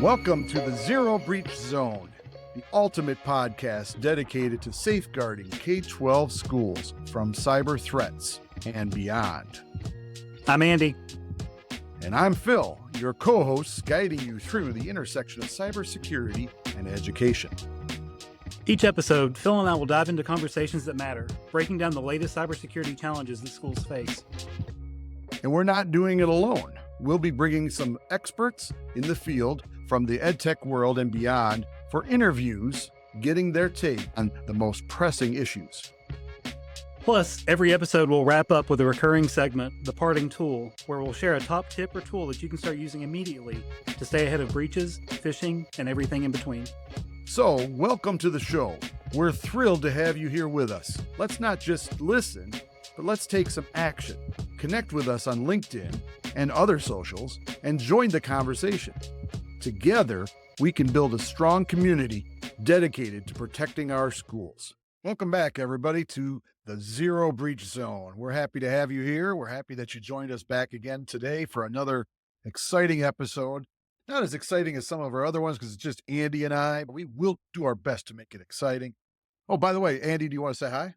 Welcome to the Zero Breach Zone, the ultimate podcast dedicated to safeguarding K-12 schools from cyber threats and beyond. I'm Andy. And I'm Phil, your co-host guiding you through the intersection of cybersecurity and education. Each episode, Phil and I will dive into conversations that matter, breaking down the latest cybersecurity challenges that schools face. And we're not doing it alone. We'll be bringing some experts in the field from the EdTech world and beyond for interviews, getting their take on the most pressing issues. Plus, every episode will wrap up with a recurring segment, The Parting Tool, where we'll share a top tip or tool that you can start using immediately to stay ahead of breaches, phishing, and everything in between. So, welcome to the show. We're thrilled to have you here with us. Let's not just listen, but let's take some action. Connect with us on LinkedIn and other socials and join the conversation. Together, we can build a strong community dedicated to protecting our schools. Welcome back, everybody, to the Zero Breach Zone. We're happy to have you here. We're happy that you joined us back again today for another exciting episode. Not as exciting as some of our other ones because it's just Andy and I, but we will do our best to make it exciting. Oh, by the way, Andy, do you want to say hi?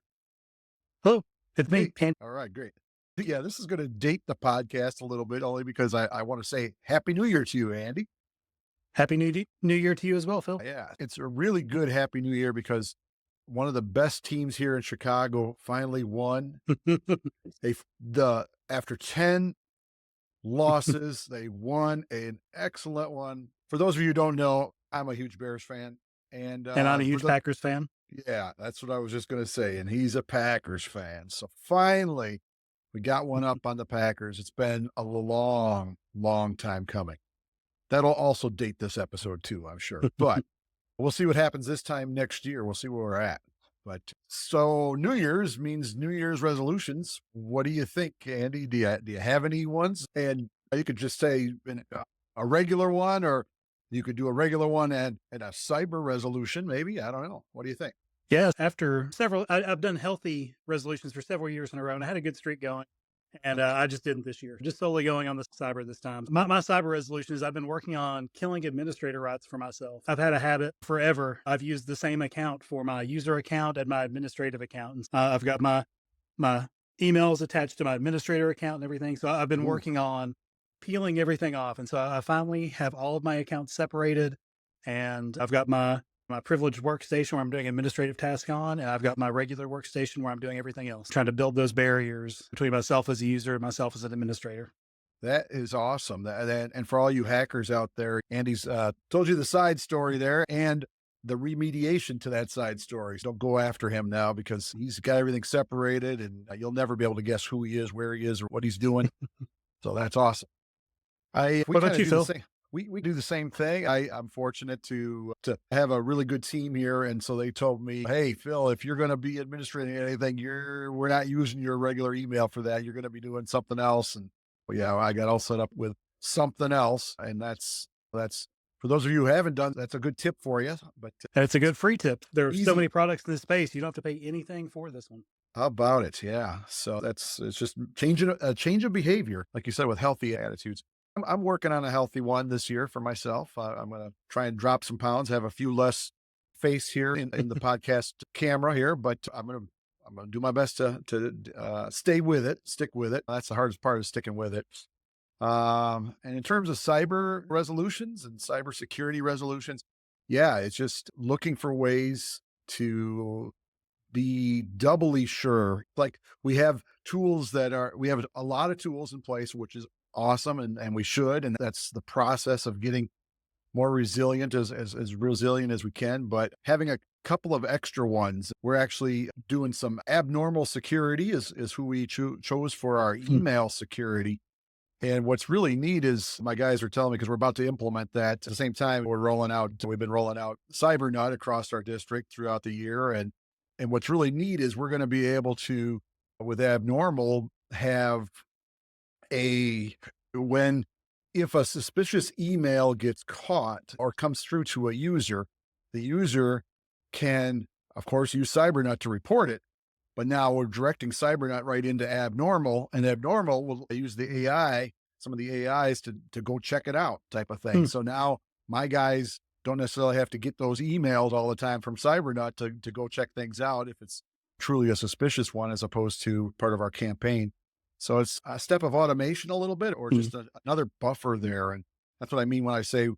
Hello, it's me. Hey. All right, great. Yeah, this is going to date the podcast a little bit only because I want to say Happy New Year to you, Andy. Happy New Year to you as well, Phil. Yeah, it's a really good Happy New Year because one of the best teams here in Chicago finally won. After 10 losses, they won an excellent one. For those of you who don't know, I'm a huge Bears fan. And I'm a huge Packers fan. Yeah, that's what I was just going to say. And he's a Packers fan. So finally, we got one up on the Packers. It's been a long, long time coming. That'll also date this episode too, I'm sure. But we'll see what happens this time next year. We'll see where we're at. But so New Year's means New Year's resolutions. What do you think, Andy? Do you have any ones? And you could just say a regular one, or you could do a regular one and a cyber resolution, maybe. I don't know. What do you think? Yeah, after I've done healthy resolutions for several years in a row, and I had a good streak going. And I just didn't this year, just solely going on the cyber this time. My cyber resolution is I've been working on killing administrator rights for myself. I've had a habit forever. I've used the same account for my user account and my administrative account. I've got my emails attached to my administrator account and everything. So I've been working on peeling everything off. And so I finally have all of my accounts separated, and I've got my privileged workstation where I'm doing administrative tasks on, and I've got my regular workstation where I'm doing everything else, trying to build those barriers between myself as a user and myself as an administrator. That is awesome. And for all you hackers out there, Andy's told you the side story there and the remediation to that side story. So don't go after him now because he's got everything separated and you'll never be able to guess who he is, where he is, or what he's doing. So that's awesome. What about you, Phil? We do the same thing. I'm fortunate to have a really good team here. And so they told me, hey, Phil, if you're going to be administrating anything, we're not using your regular email for that. You're going to be doing something else. And yeah, I got all set up with something else. And that's for those of you who haven't done, that's a good tip for you. But it's a good free tip. There are so many products in this space. You don't have to pay anything for this one. How about it? Yeah. So it's just changing a change of behavior, like you said, with healthy attitudes. I'm working on a healthy one this year for myself. I'm going to try and drop some pounds, have a few less face here in the podcast camera here, but I'm going to do my best to stay with it, stick with it. That's the hardest part, is sticking with it. And in terms of cyber resolutions and cybersecurity resolutions, yeah, it's just looking for ways to be doubly sure. Like we have a lot of tools in place, which is awesome. And we should, and that's the process of getting more resilient, as resilient as we can, but having a couple of extra ones. We're actually doing some abnormal security is who we chose for our email security. And what's really neat is my guys are telling me, because we're about to implement that at the same time we've been rolling out CyberNut across our district throughout the year. And what's really neat is we're going to be able to, with abnormal, have if a suspicious email gets caught or comes through to a user, the user can, of course, use CyberNut to report it. But now we're directing CyberNut right into abnormal, and abnormal will use the AI, some of the AIs to go check it out type of thing. So now my guys don't necessarily have to get those emails all the time from CyberNut to go check things out if it's truly a suspicious one as opposed to part of our campaign. So it's a step of automation a little bit, or Mhm. just another buffer there. And that's what I mean when I say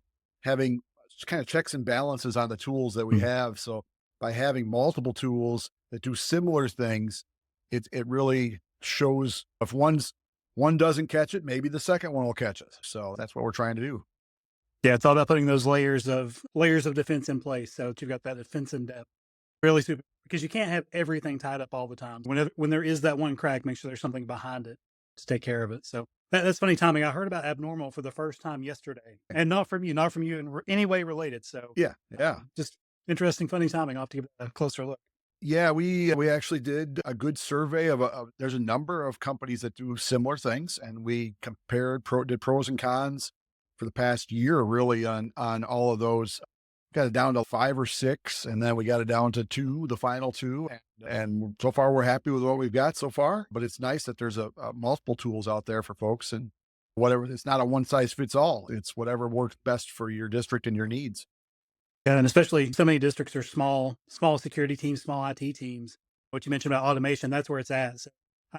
having kind of checks and balances on the tools that we Mhm. have. So by having multiple tools that do similar things, it really shows if one doesn't catch it, maybe the second one will catch it. So that's what we're trying to do. Yeah, it's all about putting those layers of defense in place, so that you've got that defense in depth. Really super, because you can't have everything tied up all the time. When there is that one crack, make sure there's something behind it to take care of it. So that's funny timing. I heard about abnormal for the first time yesterday, and not from you in any way related. So Yeah, yeah. just interesting, funny timing. I'll have to give it a closer look. Yeah, we actually did a good survey of there's a number of companies that do similar things, and we compared did pros and cons for the past year really on all of those. Got it down to 5 or 6, and then we got it down to 2, the final 2, and so far we're happy with what we've got so far, but it's nice that there's a multiple tools out there for folks, and whatever, it's not a one size fits all. It's whatever works best for your district and your needs. Yeah, and especially so many districts are small security teams, small IT teams. What you mentioned about automation, that's where it's at. So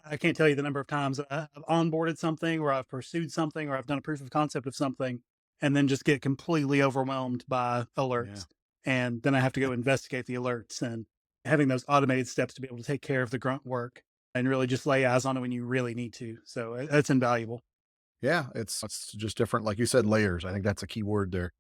I can't tell you the number of times I've onboarded something, or I've pursued something, or I've done a proof of concept of something, and then just get completely overwhelmed by Yeah. alerts. And then I have to go investigate the alerts, and having those automated steps to be able to take care of the grunt work and really just lay eyes on it when you really need to. So that's invaluable. Yeah, it's just different, like you said, layers. I think that's a key word there.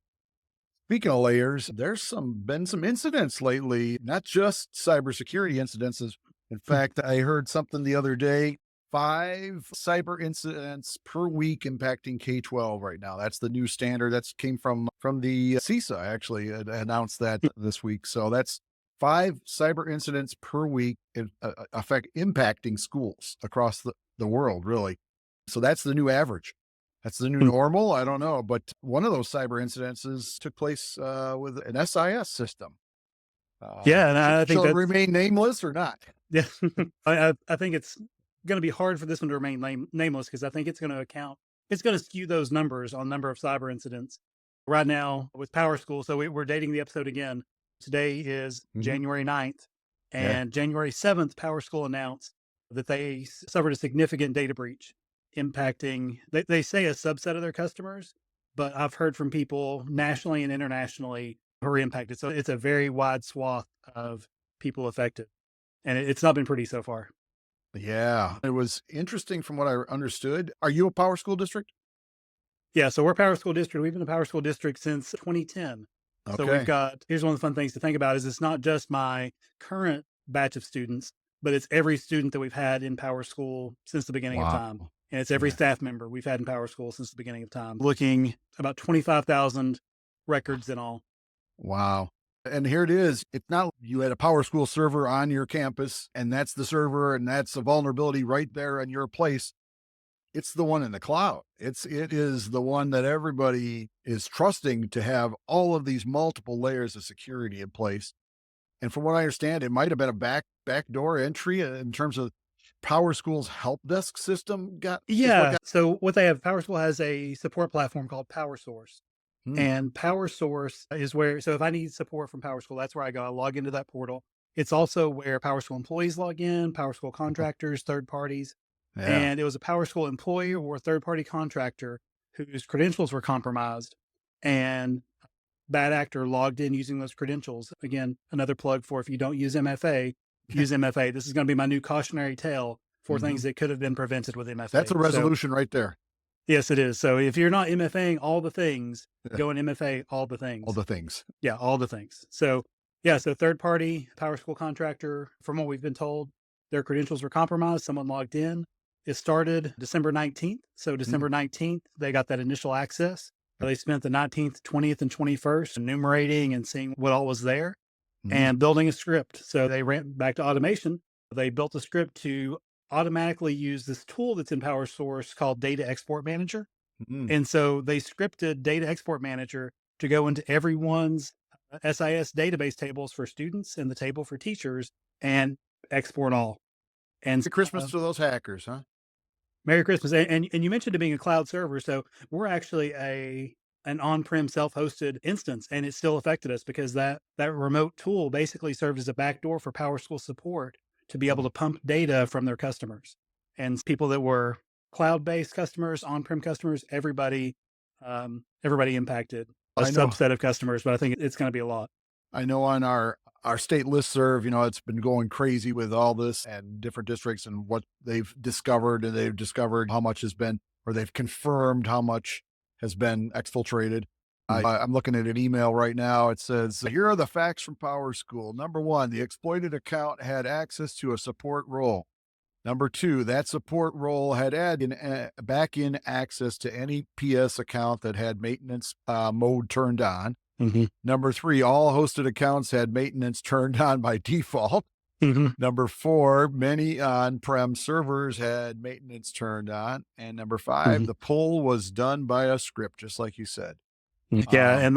Speaking of layers, there's been some incidents lately, not just cybersecurity incidences. In fact, I heard something the other day, 5 cyber incidents per week impacting K-12 right now. That's the new standard. That's came from the CISA actually announced that this week. So that's 5 cyber incidents per week affect impacting schools across the world, really. So that's the new average. That's the new normal. I don't know, but one of those cyber incidences took place with an SIS system. Yeah, and Sh- I think shall it that's remain nameless or not? yeah. I think it's going to be hard for this one to remain nameless, because I think it's going to skew those numbers on number of cyber incidents. Right now with PowerSchool, so we're dating the episode again. Today is Hmm. January 9th, Yeah. and January 7th, PowerSchool announced that they suffered a significant data breach impacting, they say a subset of their customers, but I've heard from people nationally and internationally who are impacted. So it's a very wide swath of people affected. And it's not been pretty so far. Yeah. It was interesting from what I understood. Are you a power school district? Yeah, so we're a power school district. We've been a power school district since 2010. So Okay. here's one of the fun things to think about is it's not just my current batch of students, but it's every student that we've had in power school since the beginning of Wow. time. And it's every Yeah. staff member we've had in power school since the beginning of time. Looking about 25,000 records in all. Wow. And here it is. It's not you had a power school server on your campus, and that's the server, and that's a vulnerability right there in your place. It's the one in the cloud. It is the one that everybody is trusting to have all of these multiple layers of security in place. And from what I understand, it might have been a backdoor entry in terms of Power School's help desk system is what Yeah. got. So what they have, PowerSchool has a support platform called PowerSource. Hmm. And PowerSource is where, so if I need support from PowerSchool, that's where I go. I log into that portal. It's also where PowerSchool employees log in, PowerSchool contractors, third parties. Yeah. And it was a PowerSchool employee or third party contractor whose credentials were compromised, and bad actor logged in using those credentials. Again, another plug for if you don't use MFA, use MFA. This is going to be my new cautionary tale for Hmm. things that could have been prevented with That's a MFA. So resolution right there. yes, it is. So if you're not MFAing all the things, Yeah. go and MFA all the All things. the things. Yeah, all the things. So yeah, so third party power school contractor, from what we've been told, their credentials were compromised. Someone logged in. It started December 19th. So Mm. December 19th, they got that initial access. They spent the 19th, 20th, and 21st enumerating and seeing what all was there Mhm. and building a script. So they ran back to automation. They built a script to automatically use this tool that's in PowerSource called Data Export Manager. Mhm. And so they scripted Data Export Manager to go into everyone's SIS database tables for students and the table for teachers and export all. And Merry Christmas to those hackers, huh? Merry Christmas. And you mentioned it being a cloud server. So we're actually a an on-prem self-hosted instance, and it still affected us because that remote tool basically served as a backdoor for PowerSchool support to be able to pump data from their customers. And people that were cloud-based customers, on-prem customers, everybody impacted. A I know. subset of customers, but I think it's going to be a lot. I know on our state listserv, it's been going crazy with all this and different districts and what they've discovered, and they've discovered how much has been, or they've confirmed how much has been exfiltrated. I'm looking at an email right now. It says, here are the facts from PowerSchool. Number one, the exploited account had access to a support role. Number two, that support role had back-in access to any PS account that had maintenance mode turned on. Mm-hmm. Number three, all hosted accounts had maintenance turned on by default. Mm-hmm. Number four, many on-prem servers had maintenance turned on. And number five, the pull was done by a script, just like you said. Yeah, and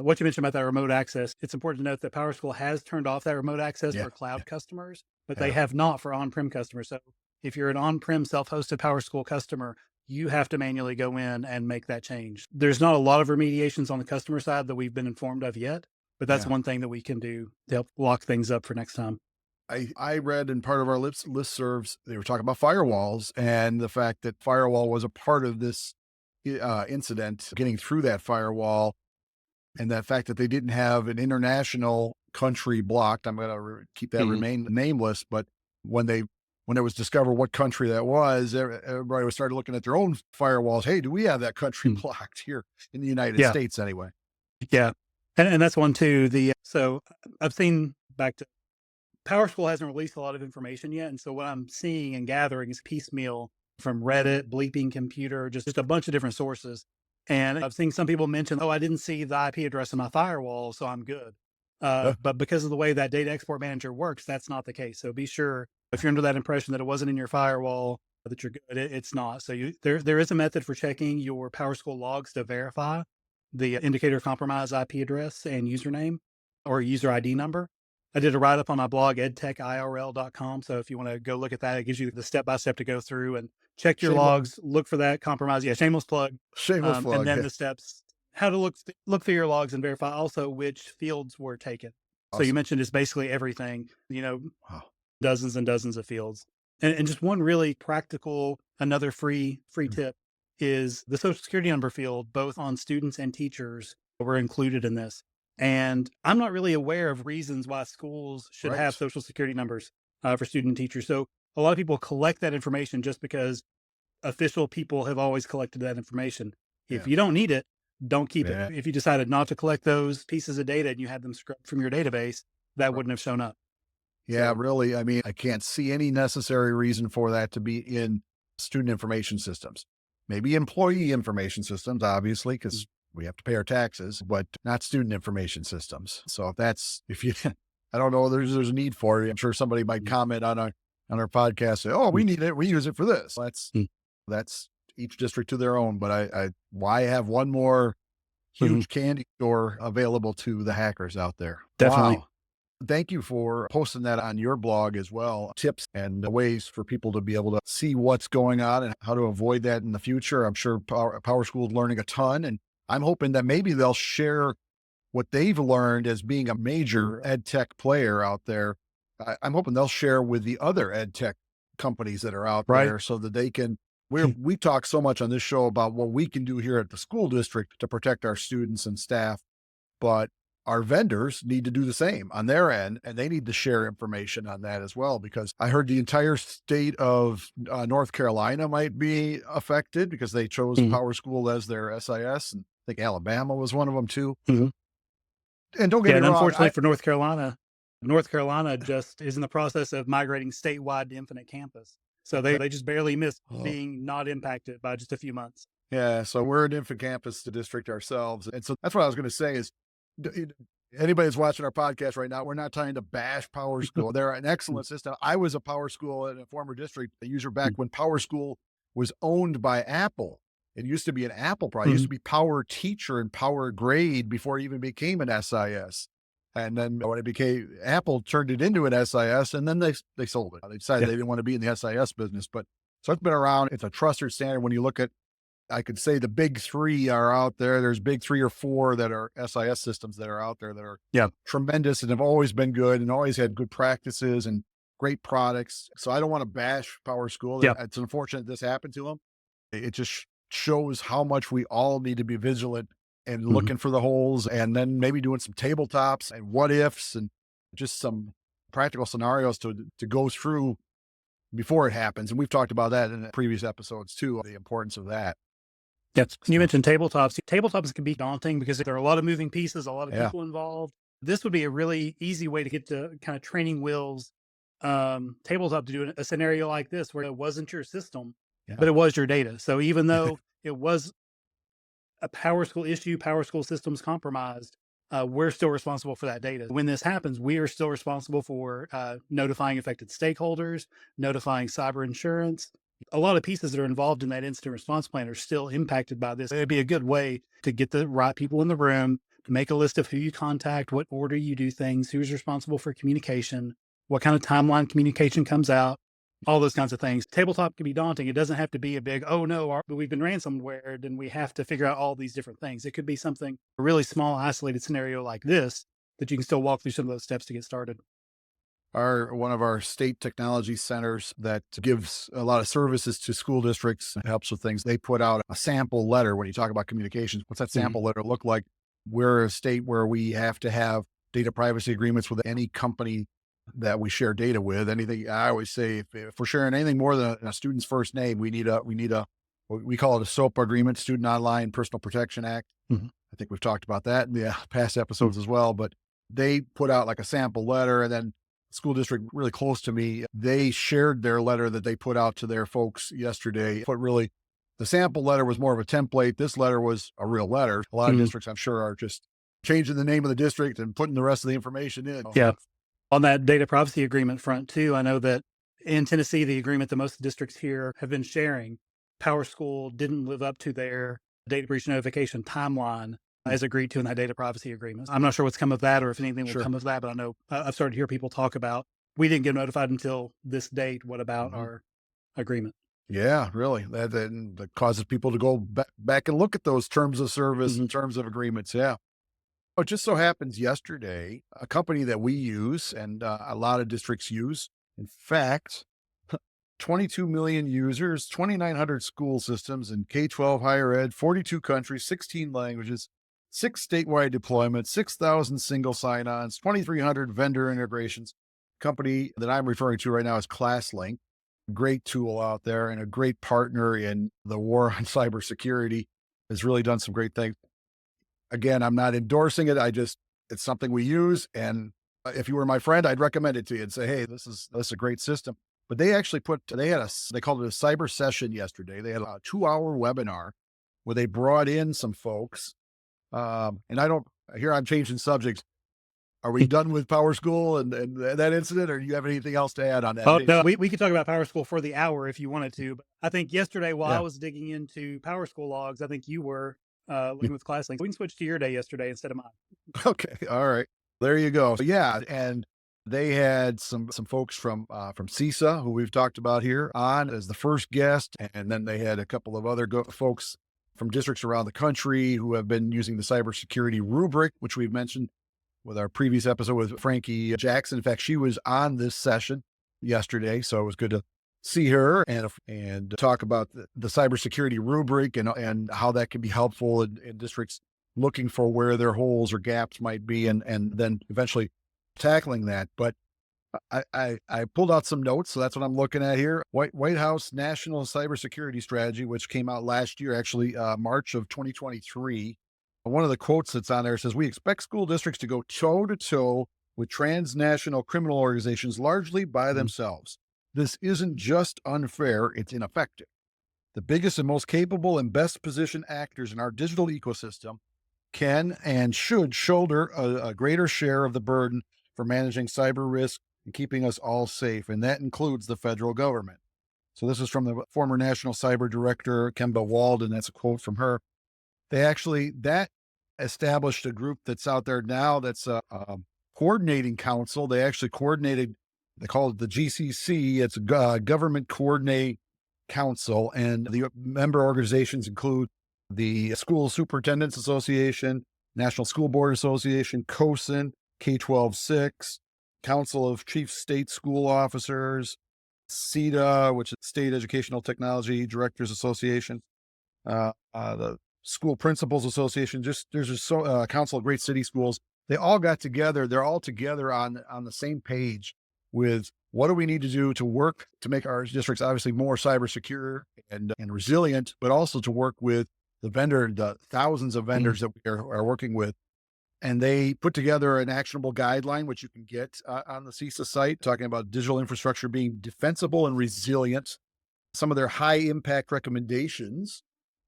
what you mentioned about that remote access, it's important to note that PowerSchool has turned off that remote access for cloud customers, but they have not for on-prem customers. So if you're an on-prem self-hosted PowerSchool customer, you have to manually go in and make that change. There's not a lot of remediations on the customer side that we've been informed of yet, but that's one thing that we can do to help lock things up for next time. I read in part of our listservs, they were talking about firewalls and the fact that firewall was a part of this incident, getting through that firewall, and that fact that they didn't have an international country blocked. I'm going to keep that remain nameless, but when it was discovered what country that was, everybody started looking at their own firewalls. Hey, do we have that country blocked here in the United States anyway? Yeah. And that's one too. So I've seen back to PowerSchool hasn't released a lot of information yet. And so what I'm seeing and gathering is piecemeal from Reddit, Bleeping Computer, just a bunch of different sources. And I've seen some people mention, I didn't see the IP address in my firewall, so I'm good. But because of the way that data export manager works, that's not the case. So be sure, if you're under that impression that it wasn't in your firewall, that you're good. It's not. So there is a method for checking your PowerSchool logs to verify the indicator of compromise IP address and username or user ID number. I did a write-up on my blog, edtechirl.com. So if you want to go look at that, it gives you the step-by-step to go through and check your logs, look for that compromise. Yeah, shameless plug. Shameless plug. And then the steps, how to look through your logs and verify also which fields were taken. Awesome. So you mentioned it's basically everything, dozens and dozens of fields. And just one really practical, another free tip is the Social Security number field, both on students and teachers, were included in this. And I'm not really aware of reasons why schools should have Social Security numbers for student and teachers. So a lot of people collect that information just because official people have always collected that information. If you don't need it, don't keep it. If you decided not to collect those pieces of data and you had them scrubbed from your database, that wouldn't have shown up. Yeah, really. I mean, I can't see any necessary reason for that to be in student information systems. Maybe employee information systems, obviously, because we have to pay our taxes, but not student information systems. So I don't know, there's a need for it. I'm sure somebody might comment on our podcast, say, oh, we need it. We use it for this. That's each district to their own, but why have one more huge candy store available to the hackers out there? Definitely. Wow. Thank you for posting that on your blog as well. Tips and ways for people to be able to see what's going on and how to avoid that in the future. I'm sure PowerSchool is learning a ton, and I'm hoping that maybe they'll share what they've learned as being a major EdTech player out there. I'm hoping they'll share with the other EdTech companies that are out there so that they can, we talk so much on this show about what we can do here at the school district to protect our students and staff, but our vendors need to do the same on their end, and they need to share information on that as well, because I heard the entire state of North Carolina might be affected because they chose PowerSchool as their SIS, and I think Alabama was one of them too. And don't get me wrong. Unfortunately for North Carolina just is in the process of migrating statewide to Infinite Campus. So they just barely missed being not impacted by just a few months. Yeah. So we're an Infinite Campus district ourselves. And so that's what I was going to say is, anybody that's watching our podcast right now, we're not trying to bash PowerSchool. They're an excellent system. I was a PowerSchool in a former district, a user back when PowerSchool was owned by Apple. It used to be an Apple product. It used to be Power Teacher and Power Grade before it even became an SIS. And then when it became, Apple turned it into an SIS, and then they sold it. They decided they didn't want to be in the SIS business. But so it's been around. It's a trusted standard when you look at I could say the big three are out there. There's big three or four that are SIS systems that are out there that are Yeah. tremendous and have always been good and always had good practices and great products. So I don't want to bash PowerSchool. Yeah. It's unfortunate this happened to them. It just shows how much we all need to be vigilant and Mhm. looking for the holes, and then maybe doing some tabletops and what ifs and just some practical scenarios to go through before it happens. And we've talked about that in previous episodes too, the importance of that. Yes. You So, mentioned tabletops. Tabletops can be daunting because there are a lot of moving pieces, a lot of yeah. people involved. This would be a really easy way to get to kind of training wheels tabletop to do a scenario like this where it wasn't your system, Yeah. but it was your data. So even though it was a PowerSchool issue, PowerSchool systems compromised, we're still responsible for that data. When this happens, we are still responsible for notifying affected stakeholders, notifying cyber insurance. A lot of pieces that are involved in that incident response plan are still impacted by this. It'd be a good way to get the right people in the room, to make a list of who you contact, what order you do things, who's responsible for communication, what kind of timeline communication comes out, all those kinds of things. Tabletop can be daunting. It doesn't have to be a big, oh no, we've been ransomware, and we have to figure out all these different things. It could be something, a really small, isolated scenario like this, that you can still walk through some of those steps to get started. One of our state technology centers that gives a lot of services to school districts and helps with things. They put out a sample letter when you talk about communications. What's that Mhm. sample letter look like? We're a state where we have to have data privacy agreements with any company that we share data with. Anything I always say, if we're sharing anything more than a student's first name, we need a what we call it a SOPA agreement, Student Online Personal Protection Act. Mhm. I think we've talked about that in the past episodes as well. But they put out like a sample letter, and then school district really close to me, they shared their letter that they put out to their folks yesterday. But really, the sample letter was more of a template. This letter was a real letter. A lot of Mhm. districts, I'm sure, are just changing the name of the district and putting the rest of the information in. Yeah. On that data privacy agreement front too, I know that in Tennessee, the agreement that most districts here have been sharing, PowerSchool didn't live up to their data breach notification timeline as agreed to in that data privacy agreement. I'm not sure what's come of that or if anything will Sure. come of that, but I know I've started to hear people talk about, we didn't get notified until this date. What about Mhm. our agreement? Yeah, really. That causes people to go back and look at those terms of service Mhm. and terms of agreements. Yeah. Oh, it just so happens yesterday, a company that we use and a lot of districts use, in fact, 22 million users, 2,900 school systems in K-12 higher ed, 42 countries, 16 languages, 6 statewide deployments, 6,000 single sign-ons, 2,300 vendor integrations. Company that I'm referring to right now is ClassLink. Great tool out there and a great partner in the war on cybersecurity. Has really done some great things. Again, I'm not endorsing it. It's something we use. And if you were my friend, I'd recommend it to you and say, hey, this is a great system. But they actually they called it a cyber session yesterday. They had a 2-hour webinar where they brought in some folks. And here I'm changing subjects. Are we done with PowerSchool and that incident, or do you have anything else to add on that? Oh, no, we could talk about PowerSchool for the hour if you wanted to. But I think yesterday, while I Yeah. was digging into PowerSchool logs, I think you were looking with ClassLink. We can switch to your day yesterday instead of mine. Okay. All right. There you go. So, yeah, and they had some folks from CISA who we've talked about here on as the first guest, and then they had a couple of other folks from districts around the country who have been using the cybersecurity rubric, which we've mentioned with our previous episode with Frankie Jackson. In fact, she was on this session yesterday, so it was good to see her and talk about the cybersecurity rubric and how that can be helpful in districts looking for where their holes or gaps might be, and then eventually tackling that. But I pulled out some notes, so that's what I'm looking at here. White House National Cybersecurity Strategy, which came out last year, actually March of 2023. One of the quotes that's on there says, "We expect school districts to go toe to toe with transnational criminal organizations largely by Mhm. themselves. This isn't just unfair; it's ineffective. The biggest and most capable and best positioned actors in our digital ecosystem can and should shoulder a greater share of the burden for managing cyber risk and keeping us all safe. And that includes the federal government." So this is from the former National Cyber Director, Kemba Walden. That's a quote from her. That established a group that's out there now that's a coordinating council. They actually coordinated, they call it the GCC. It's a government coordinate council, and the member organizations include the School Superintendents Association, National School Board Association, COSIN, K-12's 6, Council of Chief State School Officers, CETA, which is State Educational Technology Directors Association, the School Principals Association. There's just Council of Great City Schools. They all got together. They're all together on the same page with what do we need to do to work to make our districts obviously more cyber secure and resilient, but also to work with the thousands of vendors that we are working with. And they put together an actionable guideline, which you can get on the CISA site, talking about digital infrastructure being defensible and resilient. Some of their high impact recommendations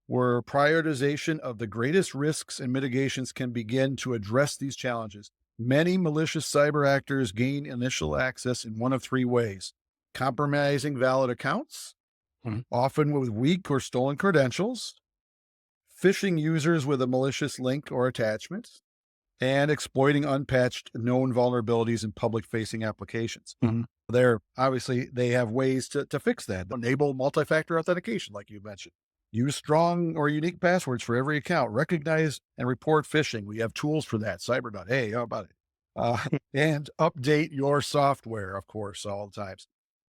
were prioritization of the greatest risks and mitigations can begin to address these challenges. Many malicious cyber actors gain initial access in one of three ways: compromising valid accounts, often with weak or stolen credentials, phishing users with a malicious link or attachment, and exploiting unpatched known vulnerabilities in public-facing applications. They have ways to fix that. Enable multi-factor authentication, like you mentioned. Use strong or unique passwords for every account. Recognize and report phishing. We have tools for that. CyberDot. Hey, how about it? And update your software, of course, all the times.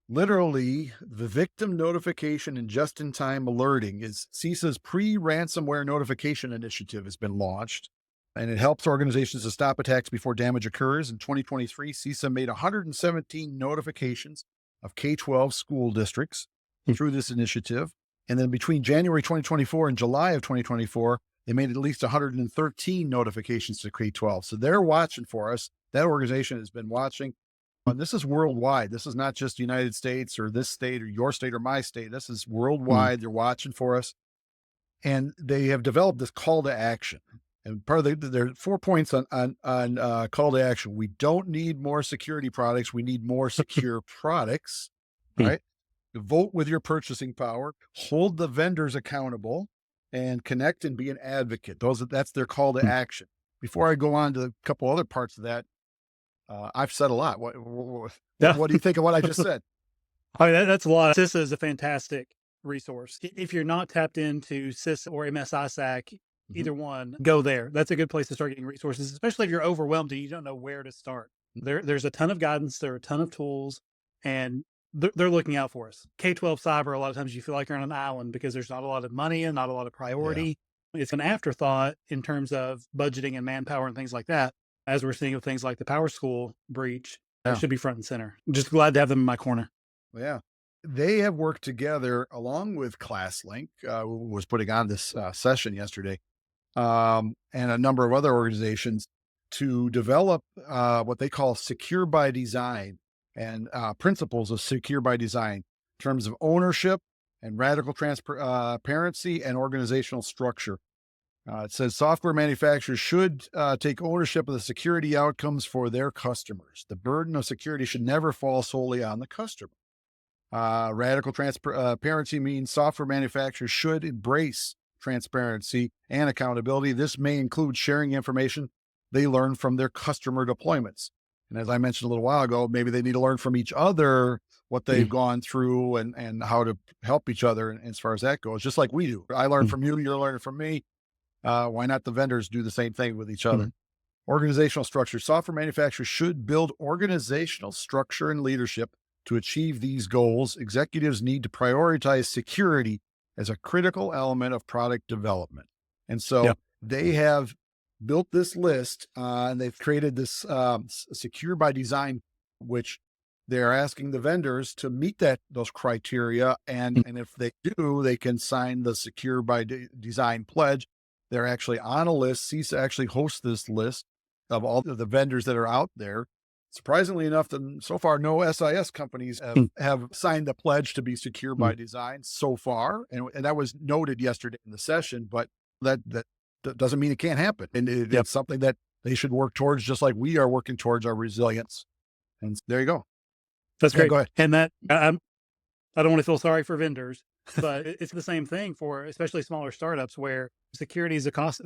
Literally, the victim notification and just-in-time alerting is CISA's pre-ransomware notification initiative has been launched, and it helps organizations to stop attacks before damage occurs. In 2023, CISA made 117 notifications of K-12 school districts through this initiative. And then between January 2024 and July of 2024, they made at least 113 notifications to K-12. So they're watching for us. That organization has been watching. And this is worldwide. This is not just the United States or this state or your state or my state. This is worldwide. They're watching for us. And they have developed this call to action. And part of there are 4 points on call to action. We don't need more security products. We need more secure products, right? Vote with your purchasing power, hold the vendors accountable, and connect and be an advocate. That's their call to action. Before I go on to a couple other parts of that, I've said a lot. What do you think of what I just said? That's a lot. CISA is a fantastic resource. If you're not tapped into CISA or MSISAC, either one, go there. That's a good place to start getting resources, especially if you're overwhelmed and you don't know where to start. There's a ton of guidance. There are a ton of tools, and they're looking out for us. K-12 cyber, a lot of times you feel like you're on an island because there's not a lot of money and not a lot of priority. Yeah. It's an afterthought in terms of budgeting and manpower and things like that. As we're seeing with things like the PowerSchool breach, it should be front and center. I'm just glad to have them in my corner. Yeah. They have worked together along with ClassLink, who was putting on this session yesterday, and a number of other organizations to develop what they call secure by design and principles of secure by design in terms of ownership and radical transparency and organizational structure. It says software manufacturers should take ownership of the security outcomes for their customers. The burden of security should never fall solely on the customer. Radical transparency means software manufacturers should embrace transparency and accountability. This may include sharing information they learn from their customer deployments. And as I mentioned a little while ago, maybe they need to learn from each other what they've gone through and how to help each other as far as that goes, just like we do. I learn from you, you're learning from me. Why not the vendors do the same thing with each other? Organizational structure. Software manufacturers should build organizational structure and leadership to achieve these goals. Executives need to prioritize security as a critical element of product development. And so they have built this list and they've created this secure by design, which they're asking the vendors to meet those criteria. And if they do, they can sign the secure by design pledge. They're actually on a list. CISA actually hosts this list of all of the vendors that are out there. Surprisingly enough, so far, no SIS companies have signed the pledge to be secure by design so far. And that was noted yesterday in the session, but that doesn't mean it can't happen. And it's something that they should work towards, just like we are working towards our resilience. And there you go. That's great. Go ahead. And I don't want to feel sorry for vendors, but it's the same thing for especially smaller startups where security is a cost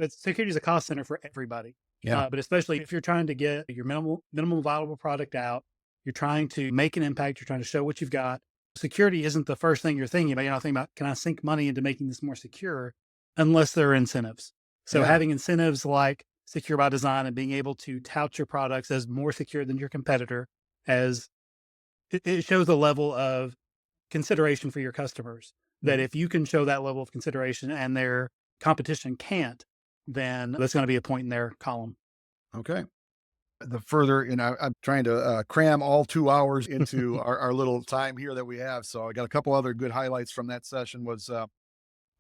center for everybody. Yeah. But especially if you're trying to get your minimum viable product out, you're trying to make an impact, you're trying to show what you've got. security isn't the first thing you're thinking about. You're not thinking about, can I sink money into making this more secure, unless there are incentives. So Yeah. having incentives like secure by design and being able to tout your products as more secure than your competitor, as it shows a level of consideration for your customers, that Mhm. if you can show that level of consideration and their competition can't, then that's going to be a point in their column. Okay. The further, I'm trying to cram all 2 hours into our little time here that we have. So I got a couple other good highlights from that session was,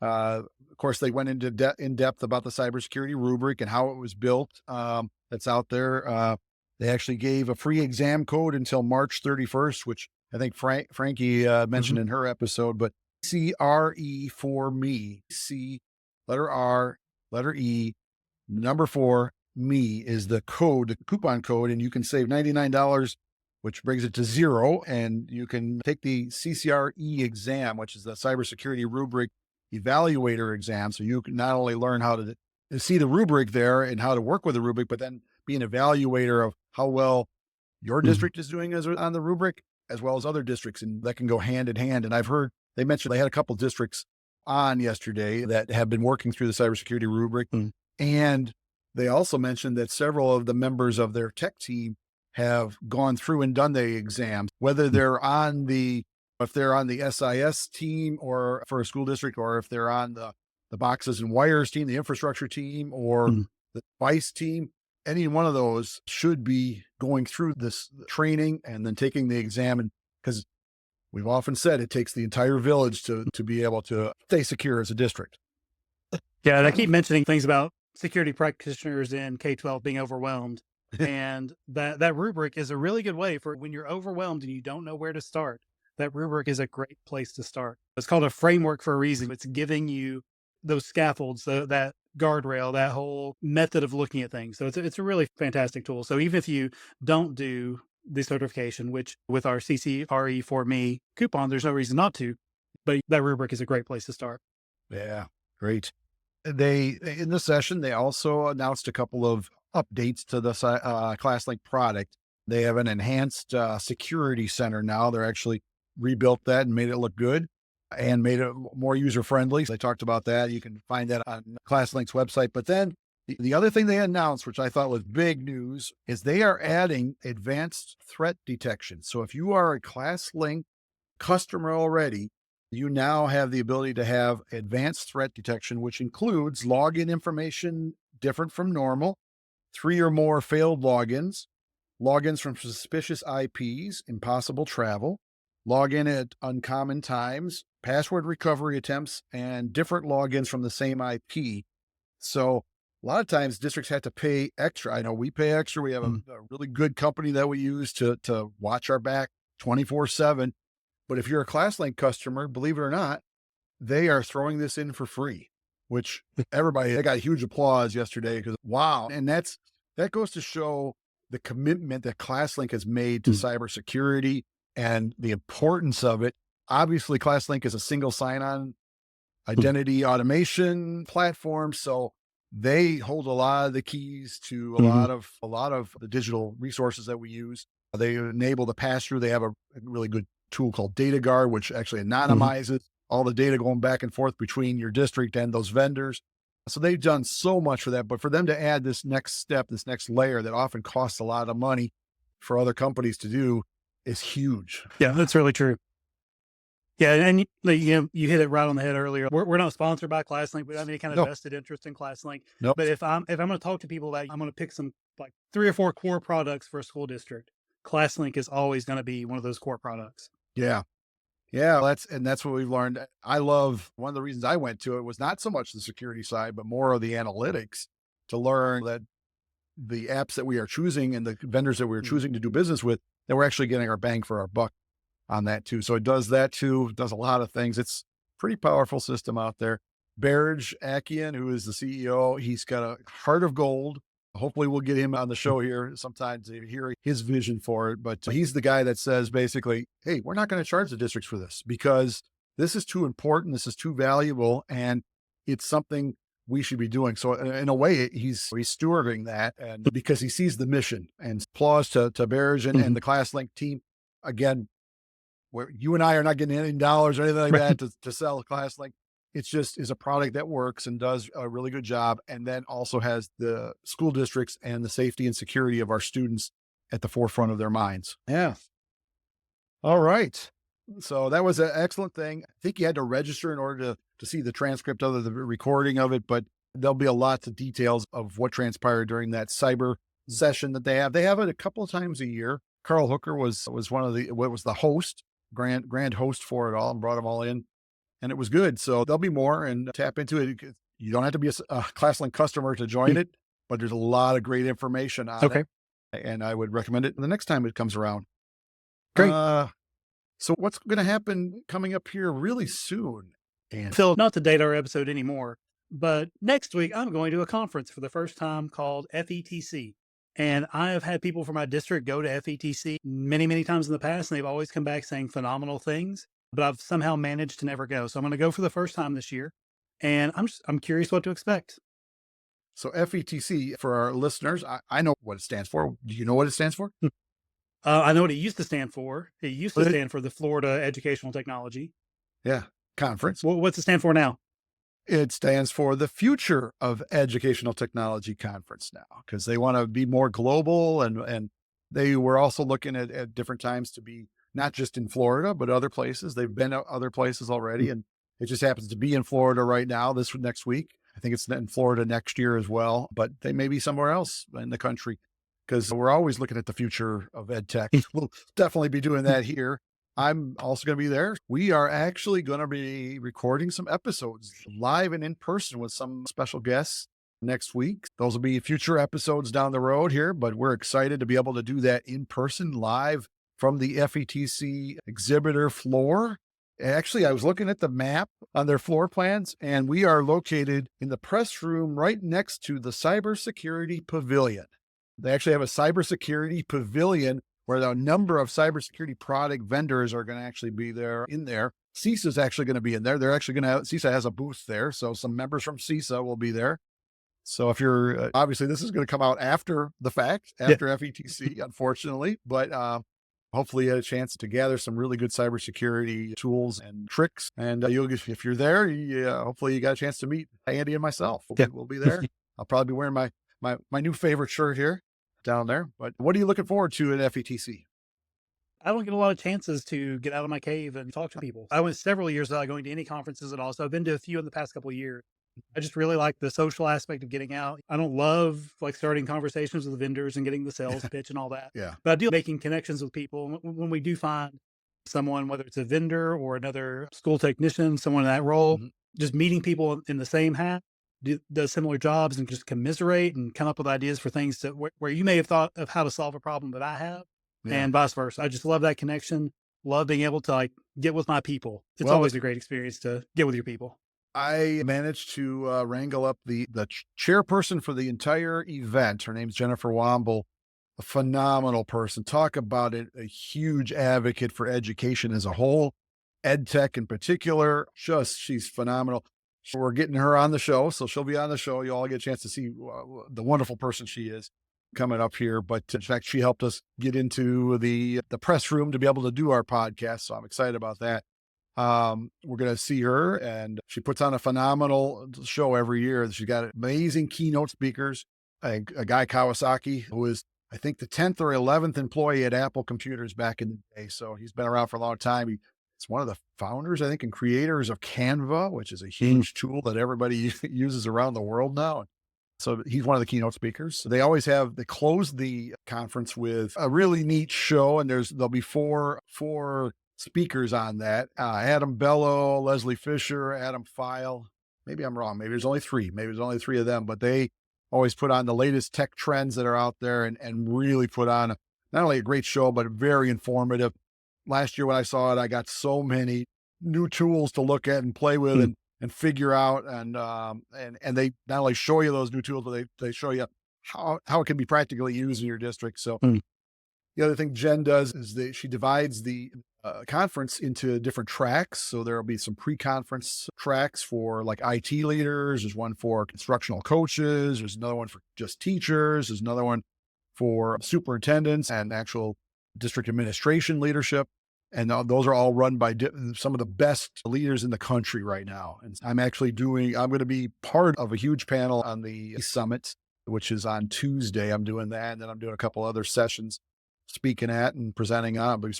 of course, they went into in depth about the cybersecurity rubric and how it was built. That's out there. They actually gave a free exam code until March 31st, which I think Frankie mentioned Mhm. in her episode. But CRE for me, C, letter R, letter E, number four, me is the code, the coupon code, and you can save $99, which brings it to zero. And you can take the CCRE exam, which is the cybersecurity rubric evaluator exam. So you can not only learn how to see the rubric there and how to work with the rubric, but then be an evaluator of how well your Mhm. district is doing as on the rubric, as well as other districts, and that can go hand in hand. And I've heard they mentioned they had a couple districts on yesterday that have been working through the cybersecurity rubric, Mm. and they also mentioned that several of the members of their tech team have gone through and done the exams, whether Mm. they're on the if they're on the SIS team or for a school district, or if they're on the boxes and wires team, the infrastructure team, or Mm. the device team. Any one of those should be going through this training and then taking the exam. And because we've often said it takes the entire village to be able to stay secure as a district. Yeah, and I keep mentioning things about security practitioners in K-12 being overwhelmed. And that rubric is a really good way for when you're overwhelmed and you don't know where to start. That rubric is a great place to start. It's called a framework for a reason. It's giving you those scaffolds, that guardrail, that whole method of looking at things. So it's a really fantastic tool. So even if you don't do the certification, which with our CCRE for me coupon, there's no reason not to, but that rubric is a great place to start. Yeah, great. They in the session they also announced a couple of updates to the ClassLink product. They have an enhanced security center now. They're actually rebuilt that and made it look good and made it more user friendly. They talked about that. You can find that on ClassLink's website. But then the other thing they announced, which I thought was big news, is they are adding advanced threat detection. So if you are a ClassLink customer already, you now have the ability to have advanced threat detection, which includes login information different from normal, three or more failed logins, logins from suspicious IPs, impossible travel, login at uncommon times, password recovery attempts, and different logins from the same IP. So a lot of times districts have to pay extra. I know we pay extra. We have Mm. a really good company that we use to watch our back 24/7. But if you're a ClassLink customer, believe it or not, they are throwing this in for free, which everybody they got huge applause yesterday because wow. And that goes to show the commitment that ClassLink has made to Mm. cybersecurity and the importance of it. Obviously, ClassLink is a single sign-on Mm. identity automation platform. So they hold a lot of the keys to Mhm. a lot of the digital resources that we use. They enable the pass-through. They have a really good tool called Data Guard, which actually Mhm. anonymizes all the data going back and forth between your district and those vendors. So they've done so much for that. But for them to add this next step, this next layer that often costs a lot of money for other companies to do is huge. Yeah, that's really true. Yeah, and you hit it right on the head earlier. We're not sponsored by ClassLink. We don't have any kind of No, vested interest in ClassLink. nope. But if I'm going to talk to people about, I'm going to pick some like 3 or 4 core products for a school district. ClassLink is always going to be one of those core products. Yeah. Yeah, that's what we've learned. I love one of the reasons I went to it was not so much the security side, but more of the analytics to learn that the apps that we are choosing and the vendors that we're Mm. choosing to do business with, that we're actually getting our bang for our buck on that too. So it does that too, it does a lot of things. It's pretty powerful system out there. Barrage Akian, who is the CEO, he's got a heart of gold. Hopefully we'll get him on the show here sometime to hear his vision for it. But he's the guy that says basically, hey, we're not going to charge the districts for this because this is too important. This is too valuable. And it's something we should be doing. So in a way, he's stewarding that and because he sees the mission and applause to Barrage and Mhm. the ClassLink team. Again, where you and I are not getting any dollars or anything like Right. that to sell ClassLink. It's just is a product that works and does a really good job, and then also has the school districts and the safety and security of our students at the forefront of their minds. Yeah. All right. So that was an excellent thing. I think you had to register in order to see the transcript of the recording of it, but there'll be a lot of details of what transpired during that cyber session that they have. They have it a couple of times a year. Carl Hooker was one of what was the host, grand host for it all, and brought them all in, and it was good. So there'll be more, and tap into it. You don't have to be a ClassLink customer to join it, but there's a lot of great information on Okay. it, and I would recommend it the next time it comes around. Great. So what's going to happen coming up here really soon? And Phil, not to date our episode anymore, but next week I'm going to a conference for the first time called FETC. And I have had people from my district go to FETC many, many times in the past, and they've always come back saying phenomenal things, but I've somehow managed to never go. So I'm going to go for the first time this year, and I'm curious what to expect. so FETC, for our listeners, I know what it stands for. Do you know what it stands for? I know what it used to stand for. It used to What it- stand for the Florida Educational Technology. Yeah, conference. What's it stand for now? It stands for the Future of Educational Technology Conference now, because they want to be more global, and they were also looking at different times to be not just in Florida, but other places. They've been to other places already, and it just happens to be in Florida right now, this next week. I think it's in Florida next year as well, but they may be somewhere else in the country, because we're always looking at the future of EdTech. We'll definitely be doing that here. I'm also going to be there. We are actually going to be recording some episodes live and in person with some special guests next week. Those will be future episodes down the road here, but we're excited to be able to do that in person live from the FETC exhibitor floor. Actually, I was looking at the map on their floor plans, and we are located in the press room right next to the cybersecurity pavilion. They actually have a cybersecurity pavilion where a number of cybersecurity product vendors are going to actually be there in there. CISA is actually going to be in there. They're actually going to have, CISA has a booth there. So some members from CISA will be there. So if you're, obviously this is going to come out after the fact, after FETC, unfortunately, but hopefully you had a chance to gather some really good cybersecurity tools and tricks. And if you're there, hopefully you got a chance to meet Andy and myself. We'll be there. I'll probably be wearing my new favorite shirt here down there. But what are you looking forward to at FETC? I don't get a lot of chances to get out of my cave and talk to people. I went several years without going to any conferences at all. So I've been to a few in the past couple of years. I just really like the social aspect of getting out. I don't love like starting conversations with vendors and getting the sales pitch and all that. Yeah. But I do making connections with people. When we do find someone, whether it's a vendor or another school technician, someone in that role, just meeting people in the same hat, does similar jobs, and just commiserate and come up with ideas for things where you may have thought of how to solve a problem that I have, and vice versa. I just love that connection. Love being able to like get with my people. It's always a great experience to get with your people. I managed to wrangle up the chairperson for the entire event. Her name's Jennifer Womble, a phenomenal person. Talk about it, a huge advocate for education as a whole, EdTech in particular. She's phenomenal. So we're getting her on the show. So she'll be on the show. You all get a chance to see the wonderful person she is coming up here. But in fact, she helped us get into the press room to be able to do our podcast. So I'm excited about that. We're going to see her, and she puts on a phenomenal show every year. She's got amazing keynote speakers. A guy, Kawasaki, who is, I think, the 10th or 11th employee at Apple Computers back in the day. So he's been around for a long time. He's one of the founders, I think, and creators of Canva, which is a huge tool that everybody uses around the world now. So he's one of the keynote speakers. They close the conference with a really neat show, and there'll be four speakers on that. Adam Bello, Leslie Fisher, Adam File. Maybe I'm wrong. Maybe there's only three. Maybe there's only three of them, but they always put on the latest tech trends that are out there and really put on not only a great show, but very informative. Last year when I saw it, I got so many new tools to look at and play with and figure out. And they not only show you those new tools, but they show you how it can be practically used in your district. So the other thing Jen does is she divides the conference into different tracks. So there'll be some pre-conference tracks for like IT leaders. There's one for instructional coaches. There's another one for just teachers. There's another one for superintendents and actual district administration leadership. And those are all run by some of the best leaders in the country right now. And I'm going to be part of a huge panel on the summit, which is on Tuesday. I'm doing that. And then I'm doing a couple other sessions speaking at and presenting on. I'll be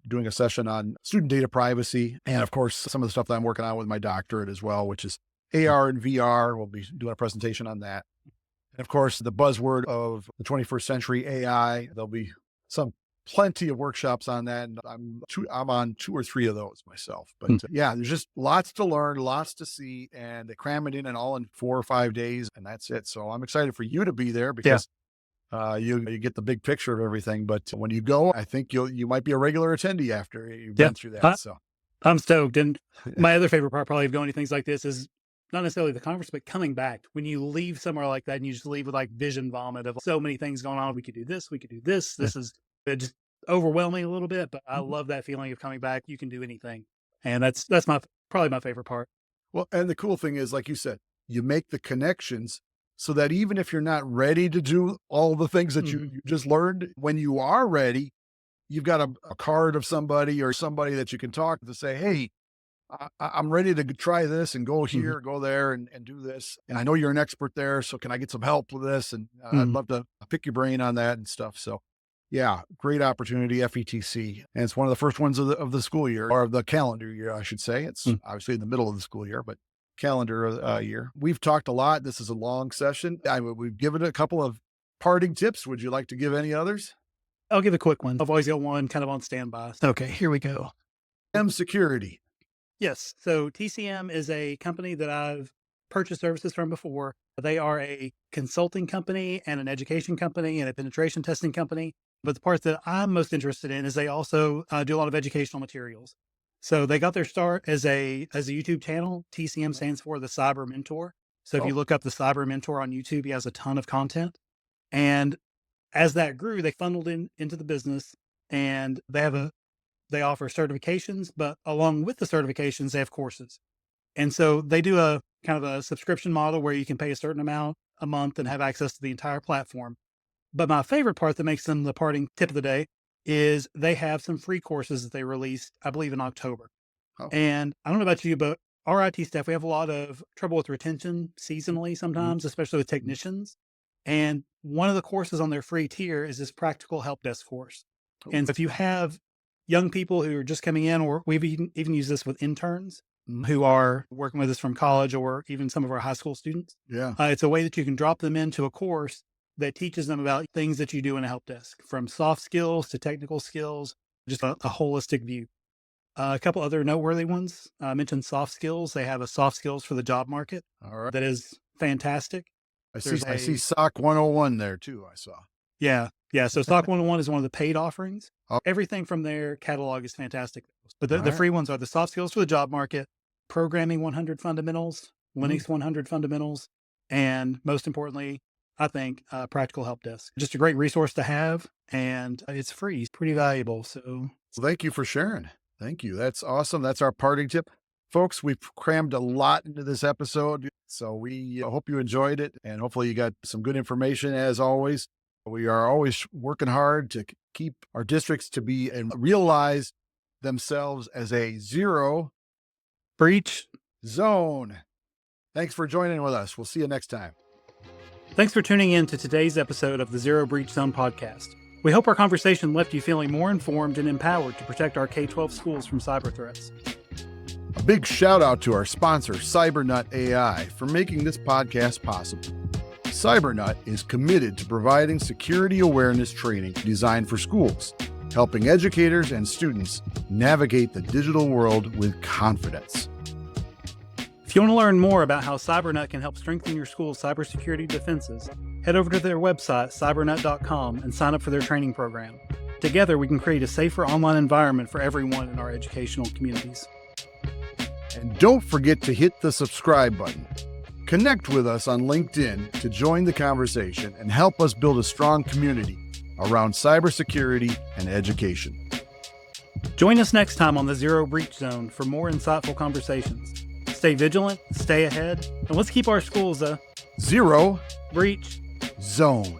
doing a session on student data privacy. And of course, some of the stuff that I'm working on with my doctorate as well, which is AR and VR. We'll be doing a presentation on that. And of course, the buzzword of the 21st century, AI. There'll be plenty of workshops on that. And I'm on 2 or 3 of those myself. But yeah, there's just lots to learn, lots to see, and they cram it in and all in 4 or 5 days, and that's it. So I'm excited for you to be there because you get the big picture of everything. But when you go, I think you might be a regular attendee after you've been through that. So I'm stoked. And my other favorite part probably of going to things like this is not necessarily the conference, but coming back. When you leave somewhere like that and you just leave with like vision vomit of so many things going on. We could do this. We could do this. This is just overwhelming a little bit, but I love that feeling of coming back. You can do anything. And that's probably my favorite part. Well, and the cool thing is, like you said, you make the connections so that even if you're not ready to do all the things that you just learned, when you are ready, you've got a card of somebody or somebody that you can talk to say, hey, I'm ready to try this and go here, go there and do this. And I know you're an expert there. So can I get some help with this? And I'd love to pick your brain on that and stuff. So yeah, great opportunity, FETC. And it's one of the first ones of the school year, or the calendar year, I should say. It's obviously in the middle of the school year, but calendar year. We've talked a lot. This is a long session. We've given a couple of parting tips. Would you like to give any others? I'll give a quick one. I've always got one kind of on standby. Okay, here we go. Security. Yes. So TCM is a company that I've purchased services from before. They are a consulting company and an education company and a penetration testing company. But the part that I'm most interested in is they also do a lot of educational materials. So they got their start as a YouTube channel. TCM stands for the Cyber Mentor. So if you look up the Cyber Mentor on YouTube, he has a ton of content. And as that grew, they funneled into the business, and they offer certifications, but along with the certifications, they have courses. And so they do a kind of a subscription model where you can pay a certain amount a month and have access to the entire platform. But my favorite part that makes them the parting tip of the day is they have some free courses that they released, I believe, in October. And I don't know about you, but our IT staff, we have a lot of trouble with retention seasonally sometimes, especially with technicians. And one of the courses on their free tier is this practical help desk course. And if you have young people who are just coming in, or we've even used this with interns who are working with us from college, or even some of our high school students. Yeah. It's a way that you can drop them into a course that teaches them about things that you do in a help desk, from soft skills to technical skills, just a holistic view. A couple other noteworthy ones. I mentioned soft skills. They have a soft skills for the job market. All right. That is fantastic. I see SOC 101 there too, I saw. Yeah. Yeah. So SOC 101 is one of the paid offerings. Everything from their catalog is fantastic. But the free ones are the soft skills for the job market, programming 100 fundamentals, Linux 100 fundamentals, and most importantly, I think practical help desk. Just a great resource to have, and it's free. It's pretty valuable. So thank you for sharing. Thank you. That's awesome. That's our parting tip. Folks, we've crammed a lot into this episode, so we hope you enjoyed it, and hopefully you got some good information as always. We are always working hard to keep our districts to be and realize themselves as a zero breach zone. Thanks for joining with us. We'll see you next time. Thanks for tuning in to today's episode of the Zero Breach Zone podcast. We hope our conversation left you feeling more informed and empowered to protect our K-12 schools from cyber threats. A big shout out to our sponsor, CyberNut AI, for making this podcast possible. CyberNut is committed to providing security awareness training designed for schools, helping educators and students navigate the digital world with confidence. If you want to learn more about how CyberNut can help strengthen your school's cybersecurity defenses, head over to their website, cybernut.com, and sign up for their training program. Together, we can create a safer online environment for everyone in our educational communities. And don't forget to hit the subscribe button. Connect with us on LinkedIn to join the conversation and help us build a strong community around cybersecurity and education. Join us next time on the Zero Breach Zone for more insightful conversations. Stay vigilant, stay ahead, and let's keep our schools a zero breach zone.